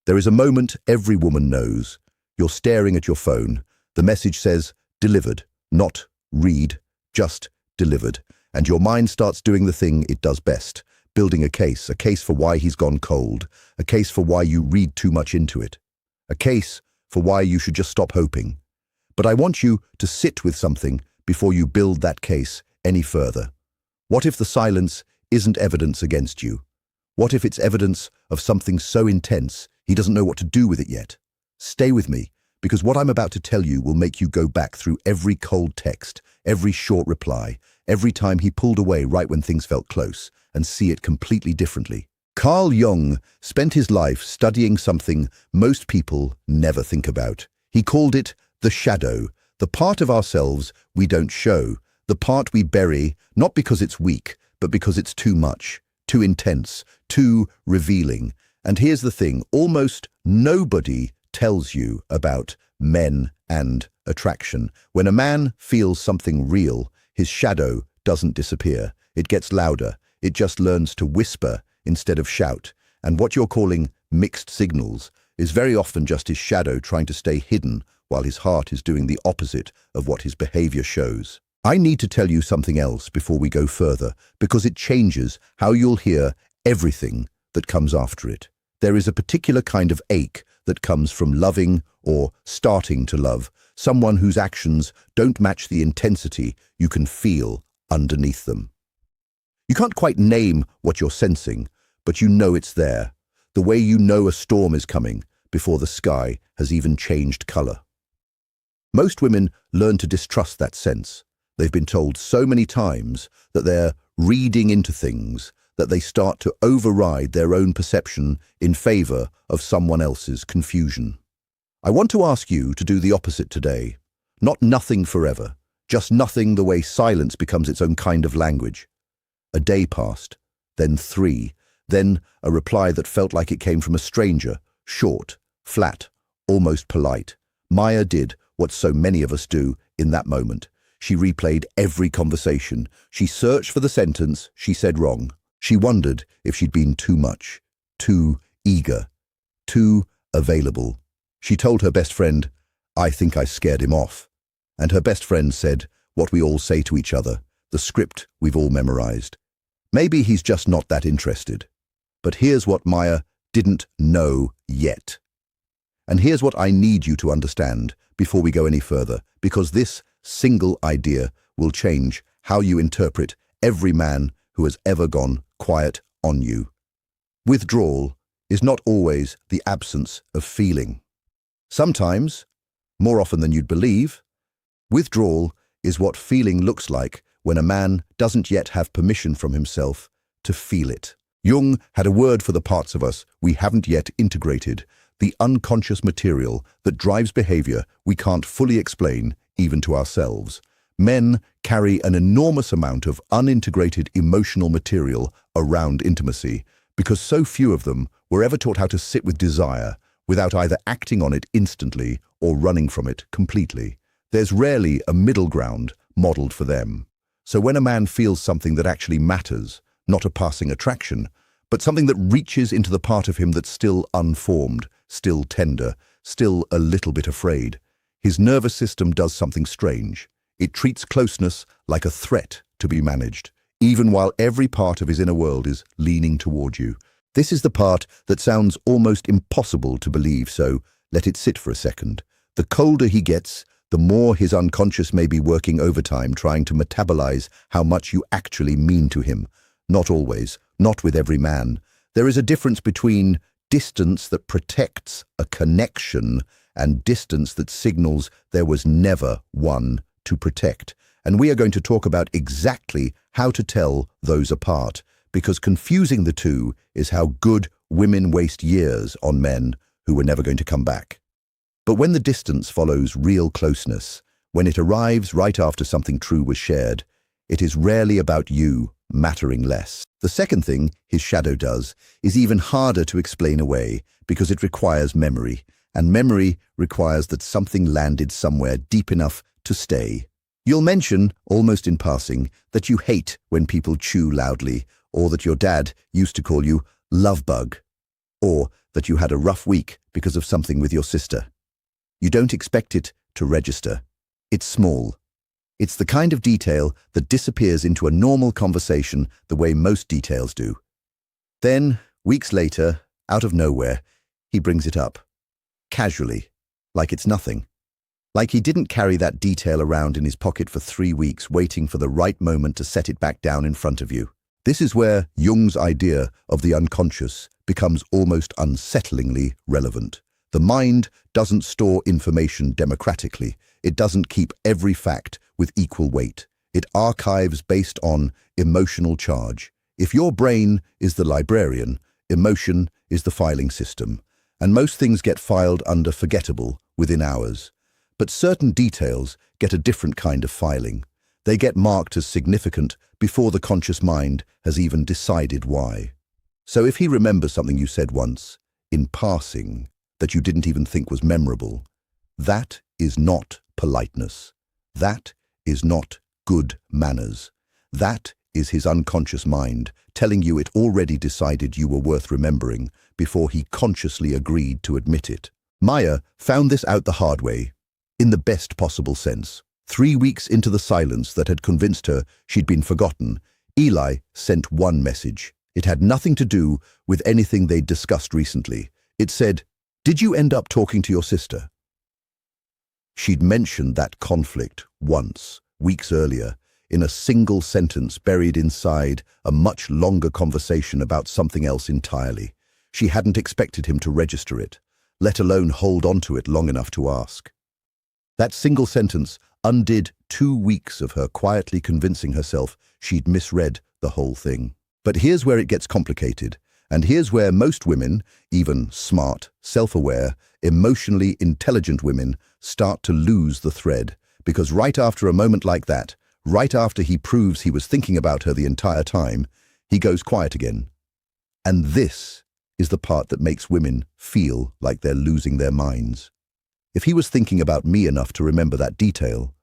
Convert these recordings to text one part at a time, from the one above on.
There is a moment every woman knows. You're staring at your phone. The message says, delivered, not read, just delivered. And your mind starts doing the thing it does best, building a case for why he's gone cold, a case for why you read too much into it, a case for why you should just stop hoping. But I want you to sit with something before you build that case any further. What if the silence isn't evidence against you? What if it's evidence of something so intense he doesn't know what to do with it yet? Stay with me, because what I'm about to tell you will make you go back through every cold text, every short reply, every time he pulled away right when things felt close, and see it completely differently. Carl Jung spent his life studying something most people never think about. He called it the shadow, the part of ourselves we don't show, the part we bury, not because it's weak, but because it's too much, too intense, too revealing. And here's the thing, almost nobody tells you about men and attraction. When a man feels something real, his shadow doesn't disappear. It gets louder. It just learns to whisper instead of shout. And what you're calling mixed signals is very often just his shadow trying to stay hidden while his heart is doing the opposite of what his behavior shows. I need to tell you something else before we go further, because it changes how you'll hear everything that comes after it. There is a particular kind of ache that comes from loving or starting to love someone whose actions don't match the intensity you can feel underneath them. You can't quite name what you're sensing, but you know it's there, the way you know a storm is coming before the sky has even changed color. Most women learn to distrust that sense. They've been told so many times that they're reading into things that they start to override their own perception in favor of someone else's confusion. I want to ask you to do the opposite today. Not nothing forever, just nothing the way silence becomes its own kind of language. A day passed, then 3, then a reply that felt like it came from a stranger, short, flat, almost polite. Maya did what so many of us do in that moment. She replayed every conversation. She searched for the sentence she said wrong. She wondered if she'd been too much, too eager, too available. She told her best friend, "I think I scared him off." And her best friend said what we all say to each other, the script we've all memorized. Maybe he's just not that interested. But here's what Maya didn't know yet. And here's what I need you to understand before we go any further, because this single idea will change how you interpret every man who has ever gone quiet on you. Withdrawal is not always the absence of feeling. Sometimes, more often than you'd believe, withdrawal is what feeling looks like when a man doesn't yet have permission from himself to feel it. Jung had a word for the parts of us we haven't yet integrated, the unconscious material that drives behavior we can't fully explain even to ourselves. Men carry an enormous amount of unintegrated emotional material around intimacy because so few of them were ever taught how to sit with desire without either acting on it instantly or running from it completely. There's rarely a middle ground modeled for them. So when a man feels something that actually matters, not a passing attraction, but something that reaches into the part of him that's still unformed, still tender, still a little bit afraid, his nervous system does something strange. It treats closeness like a threat to be managed, even while every part of his inner world is leaning toward you. This is the part that sounds almost impossible to believe, so let it sit for a second. The colder he gets, the more his unconscious may be working overtime trying to metabolize how much you actually mean to him. Not always, not with every man. There is a difference between distance that protects a connection and distance that signals there was never one to protect. And we are going to talk about exactly how to tell those apart, because confusing the two is how good women waste years on men who were never going to come back. But when the distance follows real closeness, when it arrives right after something true was shared, it is rarely about you mattering less. The second thing his shadow does is even harder to explain away because it requires memory, and memory requires that something landed somewhere deep enough to stay. You'll mention, almost in passing, that you hate when people chew loudly, or that your dad used to call you love bug, or that you had a rough week because of something with your sister. You don't expect it to register. It's small. It's the kind of detail that disappears into a normal conversation the way most details do. Then, weeks later, out of nowhere, he brings it up. Casually, like it's nothing. Like he didn't carry that detail around in his pocket for 3 weeks, waiting for the right moment to set it back down in front of you. This is where Jung's idea of the unconscious becomes almost unsettlingly relevant. The mind doesn't store information democratically. It doesn't keep every fact with equal weight. It archives based on emotional charge. If your brain is the librarian, emotion is the filing system, and most things get filed under forgettable within hours. But certain details get a different kind of filing. They get marked as significant before the conscious mind has even decided why. So if he remembers something you said once, in passing, that you didn't even think was memorable, that is not politeness. That is not good manners. That is his unconscious mind telling you it already decided you were worth remembering before he consciously agreed to admit it. Maya found this out the hard way, in the best possible sense. 3 weeks into the silence that had convinced her she'd been forgotten, Eli sent one message. It had nothing to do with anything they'd discussed recently. It said, "Did you end up talking to your sister?" She'd mentioned that conflict once, weeks earlier, in a single sentence buried inside a much longer conversation about something else entirely. She hadn't expected him to register it, let alone hold on to it long enough to ask. That single sentence undid 2 weeks of her quietly convincing herself she'd misread the whole thing. But here's where it gets complicated, and here's where most women, even smart, self-aware, emotionally intelligent women, start to lose the thread, because right after a moment like that, right after he proves he was thinking about her the entire time, he goes quiet again. And this is the part that makes women feel like they're losing their minds. If he was thinking about me enough to remember that detail,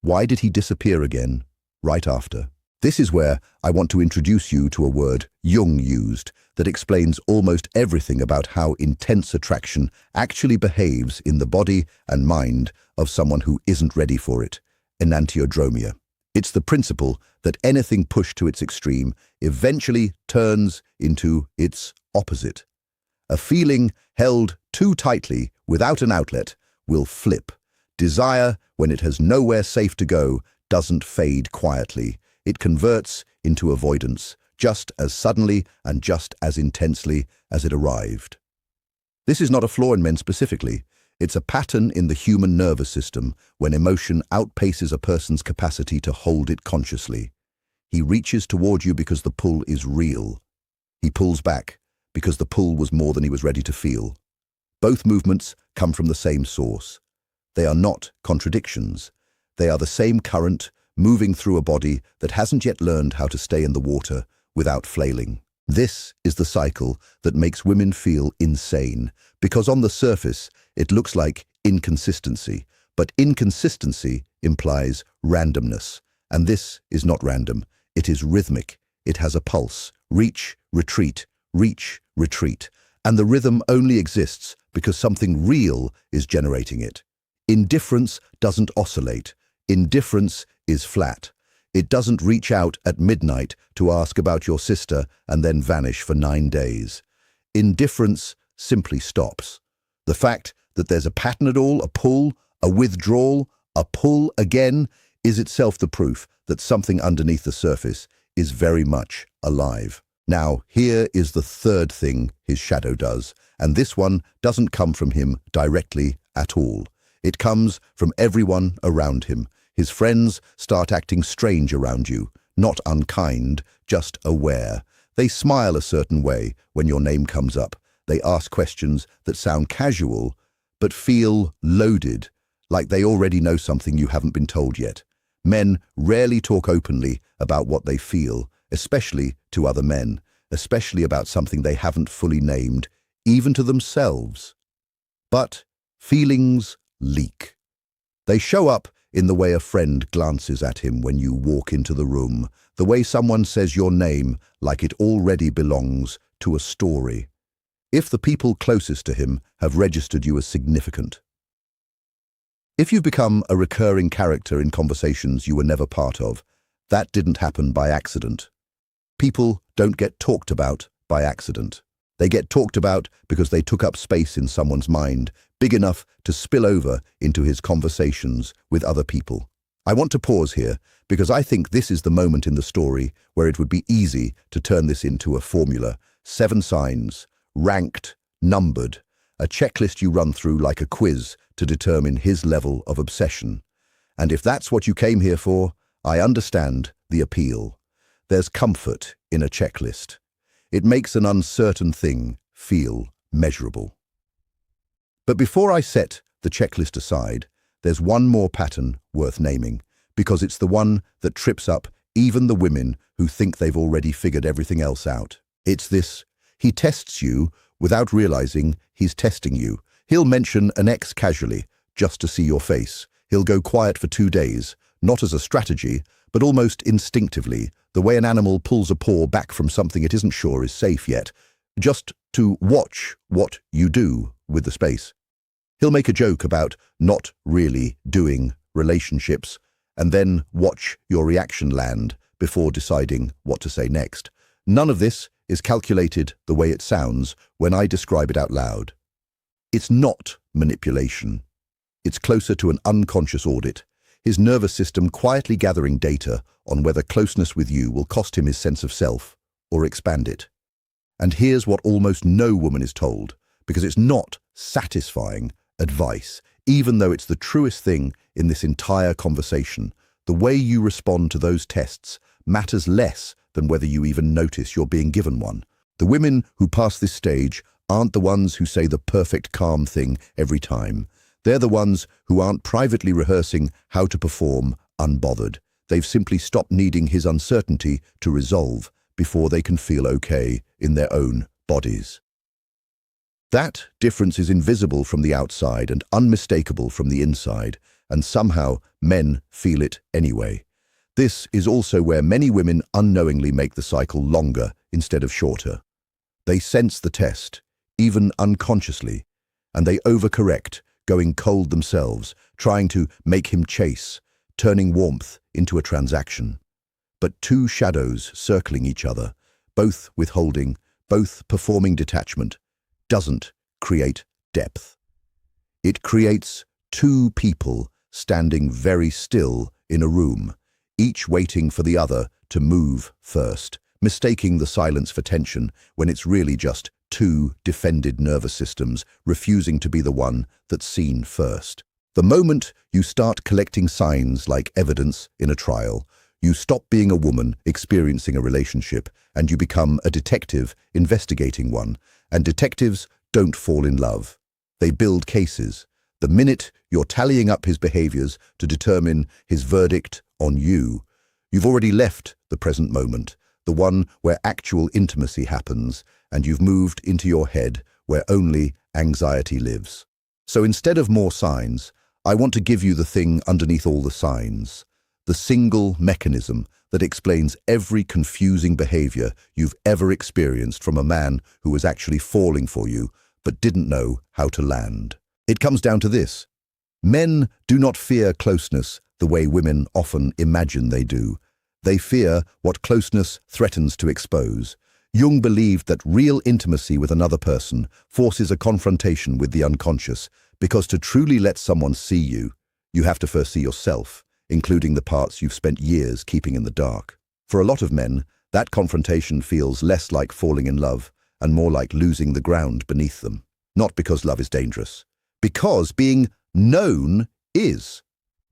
why did he disappear again right after? This is where I want to introduce you to a word Jung used that explains almost everything about how intense attraction actually behaves in the body and mind of someone who isn't ready for it: enantiodromia. It's the principle that anything pushed to its extreme eventually turns into its opposite. A feeling held too tightly without an outlet will flip. Desire, when it has nowhere safe to go, doesn't fade quietly. It converts into avoidance, just as suddenly and just as intensely as it arrived. This is not a flaw in men specifically. It's a pattern in the human nervous system when emotion outpaces a person's capacity to hold it consciously. He reaches toward you because the pull is real. He pulls back because the pull was more than he was ready to feel. Both movements come from the same source. They are not contradictions. They are the same current moving through a body that hasn't yet learned how to stay in the water without flailing. This is the cycle that makes women feel insane, because on the surface, it looks like inconsistency, but inconsistency implies randomness. And this is not random. It is rhythmic. It has a pulse. Reach, retreat, reach, retreat. And the rhythm only exists because something real is generating it. Indifference doesn't oscillate. Indifference is flat. It doesn't reach out at midnight to ask about your sister and then vanish for 9 days. Indifference simply stops. The fact that there's a pattern at all, a pull, a withdrawal, a pull again, is itself the proof that something underneath the surface is very much alive. Now, here is the third thing his shadow does, and this one doesn't come from him directly at all. It comes from everyone around him. His friends start acting strange around you, not unkind, just aware. They smile a certain way when your name comes up. They ask questions that sound casual, but feel loaded, like they already know something you haven't been told yet. Men rarely talk openly about what they feel, especially to other men, especially about something they haven't fully named, even to themselves. But feelings leak. They show up in the way a friend glances at him when you walk into the room, the way someone says your name like it already belongs to a story. if the people closest to him have registered you as significant. If you've become a recurring character in conversations you were never part of, that didn't happen by accident. People don't get talked about by accident. They get talked about because they took up space in someone's mind, big enough to spill over into his conversations with other people. I want to pause here because I think this is the moment in the story where it would be easy to turn this into a formula. 7 signs, ranked, numbered, a checklist you run through like a quiz to determine his level of obsession. And if that's what you came here for, I understand the appeal. There's comfort in a checklist. It makes an uncertain thing feel measurable. But before I set the checklist aside, there's one more pattern worth naming, because it's the one that trips up even the women who think they've already figured everything else out. It's this: he tests you without realizing he's testing you. He'll mention an ex casually, just to see your face. He'll go quiet for 2 days, not as a strategy, but almost instinctively, the way an animal pulls a paw back from something it isn't sure is safe yet, just to watch what you do with the space. He'll make a joke about not really doing relationships, and then watch your reaction land before deciding what to say next. None of this is calculated the way it sounds when I describe it out loud. It's not manipulation. It's closer to an unconscious audit, his nervous system quietly gathering data on whether closeness with you will cost him his sense of self or expand it. And here's what almost no woman is told, because it's not satisfying advice, even though it's the truest thing in this entire conversation. The way you respond to those tests matters less than whether you even notice you're being given one. The women who pass this stage aren't the ones who say the perfect calm thing every time. They're the ones who aren't privately rehearsing how to perform unbothered. They've simply stopped needing his uncertainty to resolve before they can feel okay in their own bodies. That difference is invisible from the outside and unmistakable from the inside, and somehow men feel it anyway. This is also where many women unknowingly make the cycle longer instead of shorter. They sense the test, even unconsciously, and they overcorrect, going cold themselves, trying to make him chase, turning warmth into a transaction. But 2 shadows circling each other, both withholding, both performing detachment, doesn't create depth. It creates 2 people standing very still in a room, each waiting for the other to move first, mistaking the silence for tension when it's really just 2 defended nervous systems refusing to be the one that's seen first. The moment you start collecting signs like evidence in a trial, you stop being a woman experiencing a relationship and you become a detective investigating one. And detectives don't fall in love. They build cases. The minute you're tallying up his behaviors to determine his verdict on you, you've already left the present moment, the one where actual intimacy happens, and you've moved into your head where only anxiety lives. So instead of more signs, I want to give you the thing underneath all the signs, the single mechanism that explains every confusing behavior you've ever experienced from a man who was actually falling for you but didn't know how to land. It comes down to this: men do not fear closeness the way women often imagine they do. They fear what closeness threatens to expose. Jung believed that real intimacy with another person forces a confrontation with the unconscious, because to truly let someone see you, you have to first see yourself, including the parts you've spent years keeping in the dark. For a lot of men, that confrontation feels less like falling in love and more like losing the ground beneath them. Not because love is dangerous, because being known is.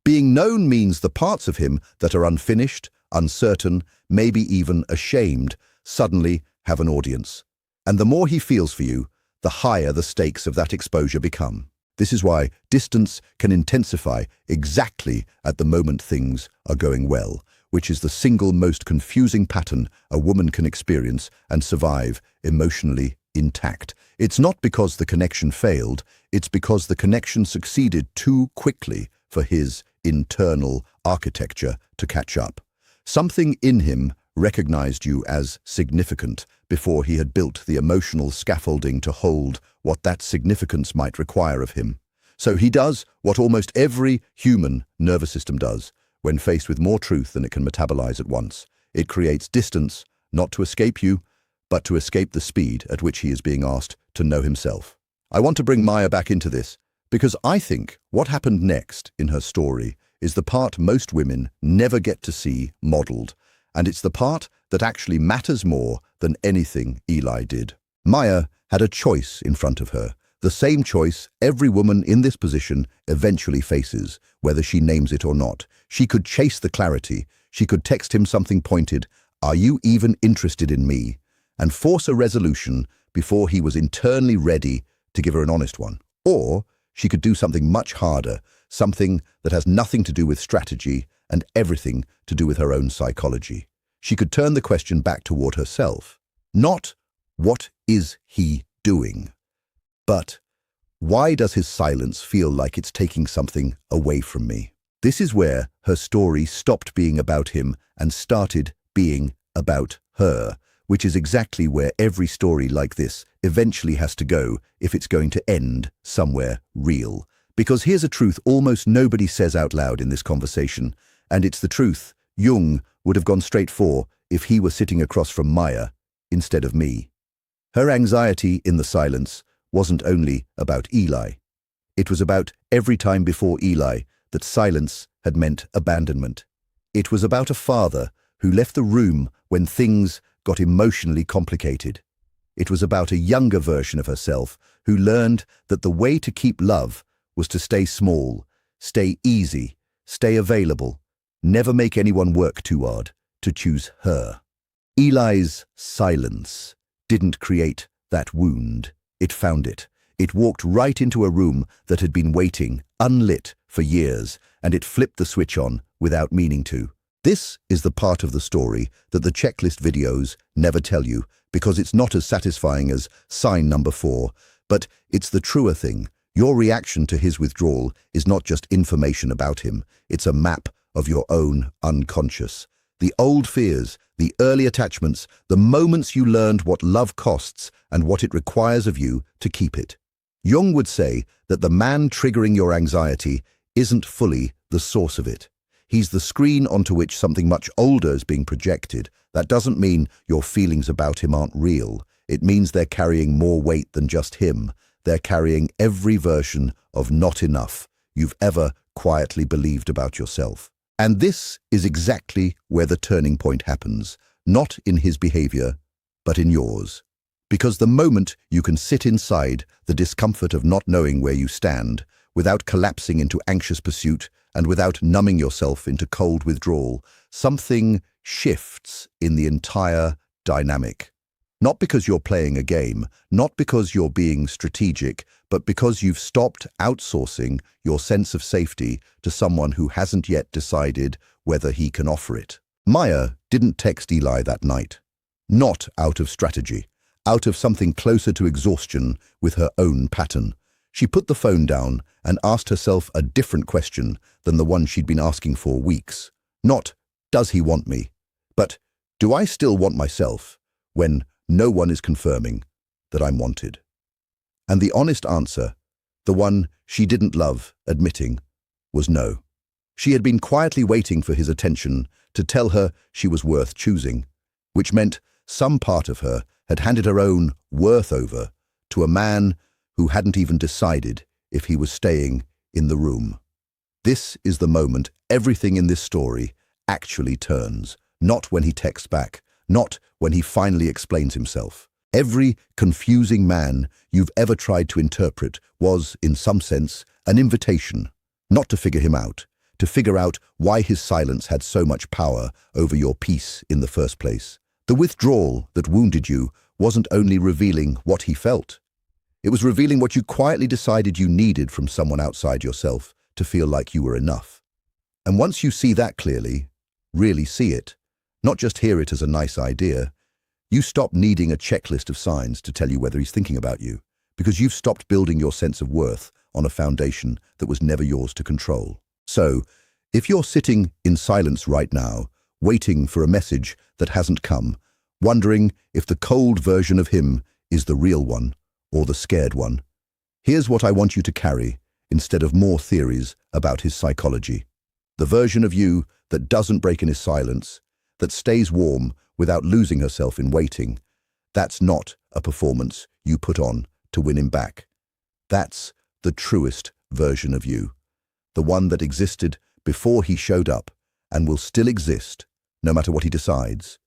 Being known means the parts of him that are unfinished, uncertain, maybe even ashamed, suddenly have an audience. And the more he feels for you, the higher the stakes of that exposure become. This is why distance can intensify exactly at the moment things are going well, which is the single most confusing pattern a woman can experience and survive emotionally intact. It's not because the connection failed, it's because the connection succeeded too quickly for his internal architecture to catch up. Something in him recognized you as significant before he had built the emotional scaffolding to hold what that significance might require of him. So he does what almost every human nervous system does when faced with more truth than it can metabolize at once. It creates distance, not to escape you, but to escape the speed at which he is being asked to know himself. I want to bring Maya back into this because I think what happened next in her story is the part most women never get to see modeled, and it's the part that actually matters more than anything Eli did. Maya had a choice in front of her, the same choice every woman in this position eventually faces, whether she names it or not. She could chase the clarity, she could text him something pointed, "Are you even interested in me?" and force a resolution before he was internally ready to give her an honest one. Or she could do something much harder, something that has nothing to do with strategy and everything to do with her own psychology. She could turn the question back toward herself. Not, what is he doing? But, why does his silence feel like it's taking something away from me? This is where her story stopped being about him and started being about her, which is exactly where every story like this eventually has to go if it's going to end somewhere real. Because here's a truth almost nobody says out loud in this conversation, and it's the truth Jung would have gone straight for if he were sitting across from Maya instead of me. Her anxiety in the silence wasn't only about Eli. It was about every time before Eli that silence had meant abandonment. It was about a father who left the room when things got emotionally complicated. It was about a younger version of herself who learned that the way to keep love was to stay small, stay easy, stay available, never make anyone work too hard to choose her. Eli's silence didn't create that wound. It found it. It walked right into a room that had been waiting, unlit, for years, and it flipped the switch on without meaning to. This is the part of the story that the checklist videos never tell you, because it's not as satisfying as sign number 4, but it's the truer thing. Your reaction to his withdrawal is not just information about him, it's a map of your own unconscious. The old fears, the early attachments, the moments you learned what love costs and what it requires of you to keep it. Jung would say that the man triggering your anxiety isn't fully the source of it. He's the screen onto which something much older is being projected. That doesn't mean your feelings about him aren't real. It means they're carrying more weight than just him. They're carrying every version of not enough you've ever quietly believed about yourself. And this is exactly where the turning point happens, not in his behavior, but in yours. Because the moment you can sit inside the discomfort of not knowing where you stand, without collapsing into anxious pursuit and without numbing yourself into cold withdrawal, something shifts in the entire dynamic. Not because you're playing a game, not because you're being strategic, but because you've stopped outsourcing your sense of safety to someone who hasn't yet decided whether he can offer it. Maya didn't text Eli that night. Not out of strategy, out of something closer to exhaustion with her own pattern. She put the phone down and asked herself a different question than the one she'd been asking for weeks. Not, does he want me? But, do I still want myself when no one is confirming that I'm wanted? And the honest answer, the one she didn't love admitting, was no. She had been quietly waiting for his attention to tell her she was worth choosing, which meant some part of her had handed her own worth over to a man who hadn't even decided if he was staying in the room. This is the moment everything in this story actually turns, not when he texts back, not when he finally explains himself. Every confusing man you've ever tried to interpret was, in some sense, an invitation, not to figure him out, to figure out why his silence had so much power over your peace in the first place. The withdrawal that wounded you wasn't only revealing what he felt. It was revealing what you quietly decided you needed from someone outside yourself to feel like you were enough. And once you see that clearly, really see it, not just hear it as a nice idea, you stop needing a checklist of signs to tell you whether he's thinking about you, because you've stopped building your sense of worth on a foundation that was never yours to control. So, if you're sitting in silence right now, waiting for a message that hasn't come, wondering if the cold version of him is the real one or the scared one. Here's what I want you to carry instead of more theories about his psychology. The version of you that doesn't break in his silence, that stays warm without losing herself in waiting. That's not a performance you put on to win him back. That's the truest version of you, the one that existed before he showed up and will still exist no matter what he decides.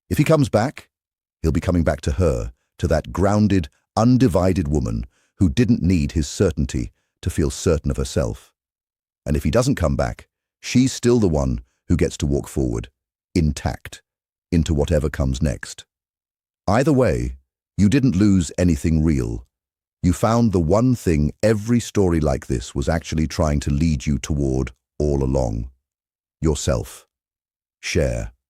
If he comes back, he'll be coming back to her, to that grounded, undivided woman who didn't need his certainty to feel certain of herself. And if he doesn't come back, she's still the one who gets to walk forward, intact, into whatever comes next. Either way, you didn't lose anything real. You found the one thing every story like this was actually trying to lead you toward all along: yourself. Share.